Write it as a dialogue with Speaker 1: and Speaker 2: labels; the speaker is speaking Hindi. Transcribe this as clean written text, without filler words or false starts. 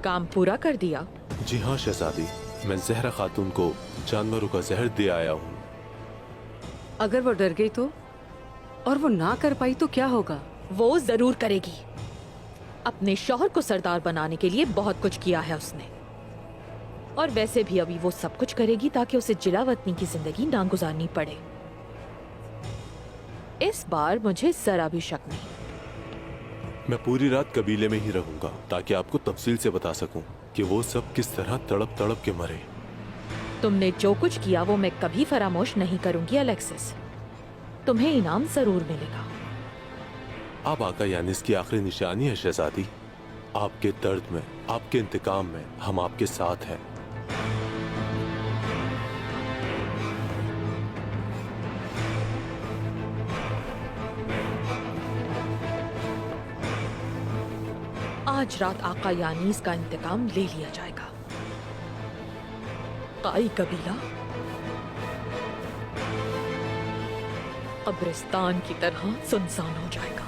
Speaker 1: काम पूरा कर दिया?
Speaker 2: जी हाँ शहजादी, मैं जहरा खातून को जानवरों का जहर दे आया हूँ।
Speaker 3: अगर वो डर गई तो, और वो ना कर पाई तो क्या होगा?
Speaker 1: वो जरूर करेगी। अपने शौहर को सरदार बनाने के लिए बहुत कुछ किया है उसने, और वैसे भी अभी वो सब कुछ करेगी ताकि उसे जिलावतनी की जिंदगी ना गुजारनी पड़े। इस बार मुझे जरा भी शक नहीं।
Speaker 2: मैं पूरी रात कबीले में ही रहूंगा ताकि आपको तफसील से बता सकूं कि वो सब किस तरह तड़प तड़प के मरे।
Speaker 1: तुमने जो कुछ किया वो मैं कभी फरामोश नहीं करूंगी अलेक्सिस। तुम्हें इनाम जरूर मिलेगा।
Speaker 2: आप आका यानिस की आखिरी निशानी है शहजादी। आपके दर्द में, आपके इंतकाम में हम आपके साथ हैं।
Speaker 1: आज रात आका यानीस का इंतकाम ले लिया जाएगा। काई कबीला कब्रिस्तान की तरह सुनसान हो जाएगा।